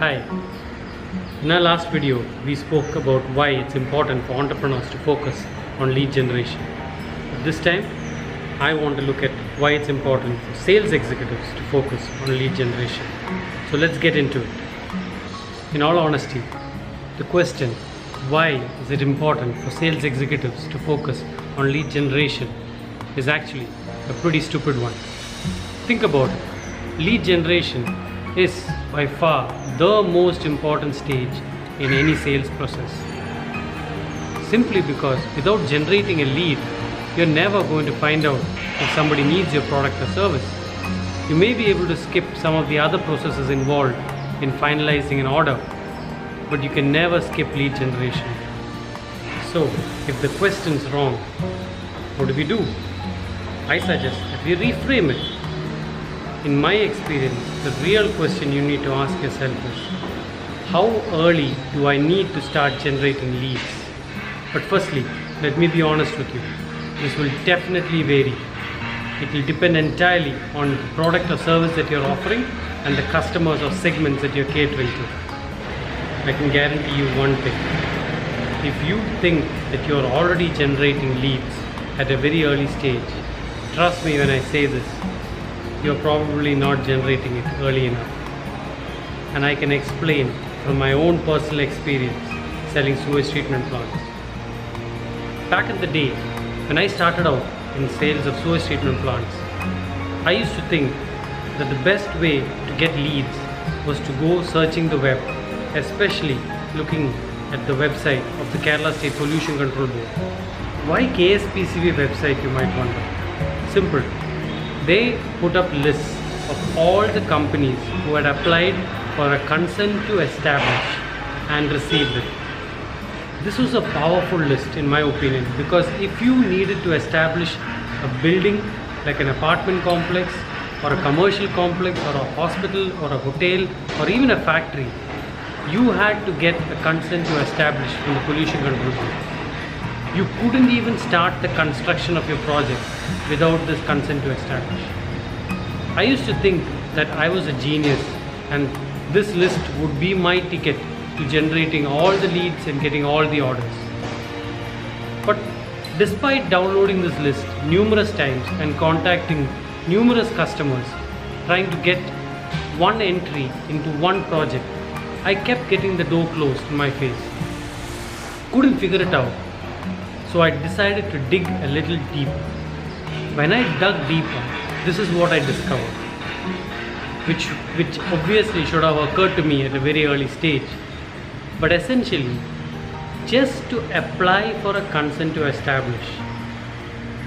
Hi. In our last video, we spoke about why it's important for entrepreneurs to focus on lead generation. But this time, I want to look at why it's important for sales executives to focus on lead generation. So let's get into it. In all honesty, the question, why is it important for sales executives to focus on lead generation, is actually a pretty stupid one. Think about it. Lead generation is by far the most important stage in any sales process. Simply because without generating a lead, you're never going to find out if somebody needs your product or service. You may be able to skip some of the other processes involved in finalizing an order, but you can never skip lead generation. So, if the question's wrong, what do? I suggest that we reframe it. In my experience, the real question you need to ask yourself is, how early do I need to start generating leads? But firstly, let me be honest with you. This will definitely vary. It will depend entirely on the product or service that you're offering and the customers or segments that you're catering to. I can guarantee you one thing. If you think that you're already generating leads at a very early stage, trust me when I say this, you're probably not generating it early enough. And I can explain from my own personal experience selling sewage treatment plants. Back in the day, when I started out in sales of sewage treatment plants, I used to think that the best way to get leads was to go searching the web, especially looking at the website of the Kerala State Pollution Control Board. Why KSPCB website, you might wonder? Simple. They put up lists of all the companies who had applied for a consent to establish and received it. This was a powerful list in my opinion, because if you needed to establish a building like an apartment complex or a commercial complex or a hospital or a hotel or even a factory, you had to get a consent to establish from the Pollution Control Board. You couldn't even start the construction of your project without this consent to establish. I used to think that I was a genius and this list would be my ticket to generating all the leads and getting all the orders. But despite downloading this list numerous times and contacting numerous customers trying to get one entry into one project, I kept getting the door closed in my face. Couldn't figure it out. So I decided to dig a little deeper. When I dug deeper, this is what I discovered, which obviously should have occurred to me at a very early stage. But essentially, just to apply for a consent to establish,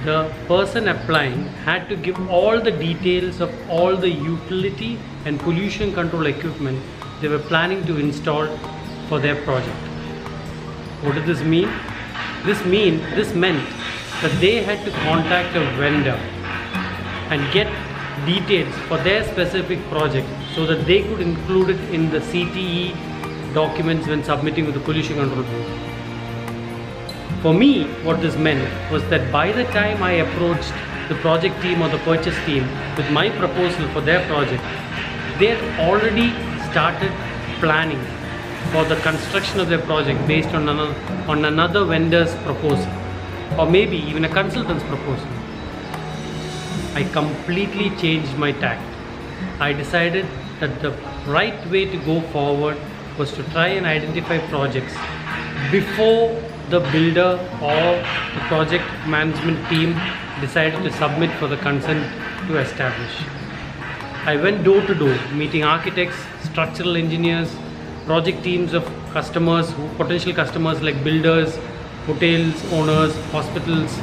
the person applying had to give all the details of all the utility and pollution control equipment they were planning to install for their project. What did this mean? This meant that they had to contact a vendor and get details for their specific project so that they could include it in the CTE documents when submitting with the Pollution Control Board. For me, what this meant was that by the time I approached the project team or the purchase team with my proposal for their project, they had already started planning for the construction of their project based on another vendor's proposal, or maybe even a consultant's proposal. I completely changed my tact. I decided that the right way to go forward was to try and identify projects before the builder or the project management team decided to submit for the consent to establish. I went door to door, meeting architects, structural engineers, project teams of customers, potential customers like builders, hotels, owners, hospitals,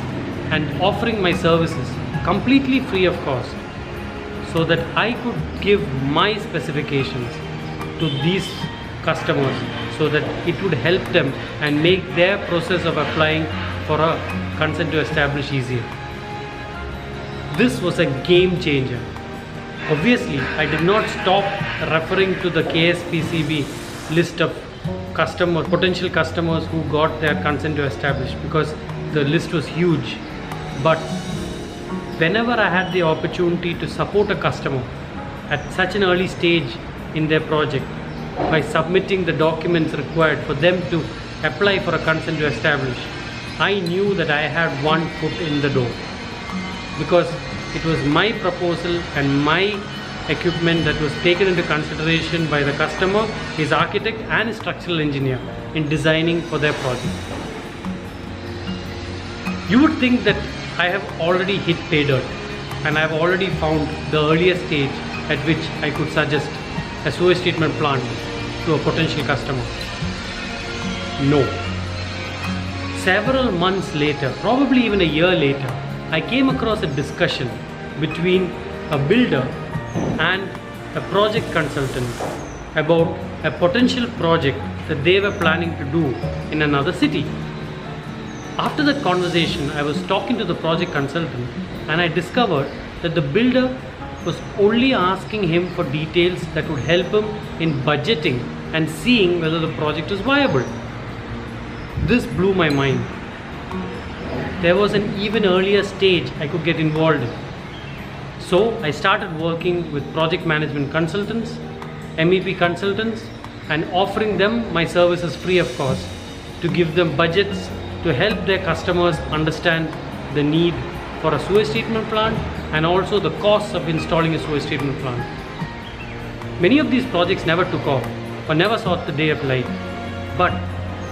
and offering my services completely free of cost so that I could give my specifications to these customers so that it would help them and make their process of applying for a consent to establish easier. This was a game changer. Obviously, I did not stop referring to the KSPCB list of potential customers who got their consent to establish, because the list was huge. But whenever I had the opportunity to support a customer at such an early stage in their project, by submitting the documents required for them to apply for a consent to establish, I knew that I had one foot in the door, because it was my proposal and my equipment that was taken into consideration by the customer, his architect and his structural engineer in designing for their project. You would think that I have already hit pay dirt and I have already found the earliest stage at which I could suggest a sewage treatment plant to a potential customer. No. Several months later, probably even a year later, I came across a discussion between a builder and a project consultant about a potential project that they were planning to do in another city. After that conversation, I was talking to the project consultant and I discovered that the builder was only asking him for details that would help him in budgeting and seeing whether the project was viable. This blew my mind. There was an even earlier stage I could get involved in. So I started working with project management consultants, MEP consultants, and offering them my services free of cost to give them budgets to help their customers understand the need for a sewage treatment plant and also the costs of installing a sewage treatment plant. Many of these projects never took off or never saw the day of light, but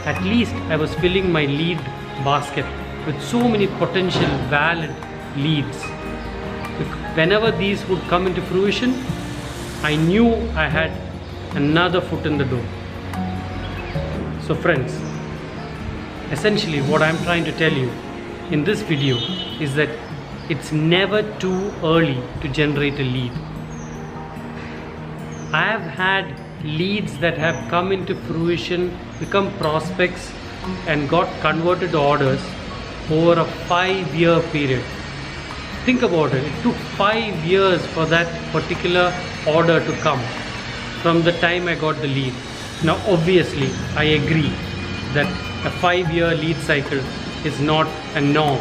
at least I was filling my lead basket with so many potential valid leads. Whenever these would come into fruition, I knew I had another foot in the door. So friends, essentially what I'm trying to tell you in this video is that it's never too early to generate a lead. I have had leads that have come into fruition, become prospects and got converted to orders over a 5-year period. Think about it. It took 5 years for that particular order to come from the time I got the lead. Now obviously I agree that a 5-year lead cycle is not a norm.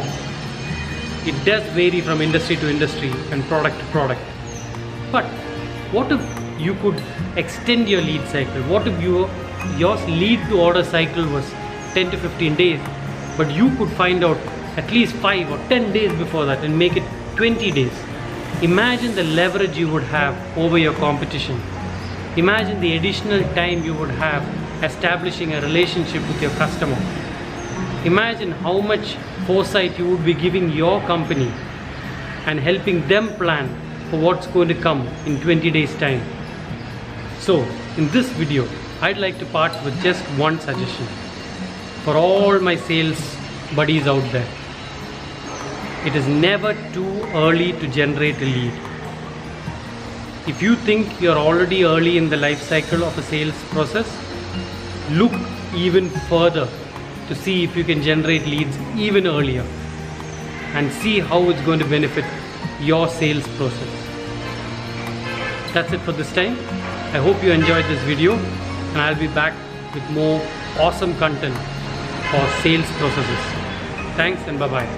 It does vary from industry to industry and product to product. But what if you could extend your lead cycle? What if your lead to order cycle was 10 to 15 days, but you could find out at least 5 or 10 days before that and make it 20 days? Imagine the leverage you would have over your competition. Imagine the additional time you would have establishing a relationship with your customer. Imagine how much foresight you would be giving your company and helping them plan for what's going to come in 20 days time. So in this video, I'd like to part with just one suggestion for all my sales buddies out there. It is never too early to generate a lead. If you think you're already early in the life cycle of a sales process, look even further to see if you can generate leads even earlier and see how it's going to benefit your sales process. That's it for this time. I hope you enjoyed this video and I'll be back with more awesome content for sales processes. Thanks and bye-bye.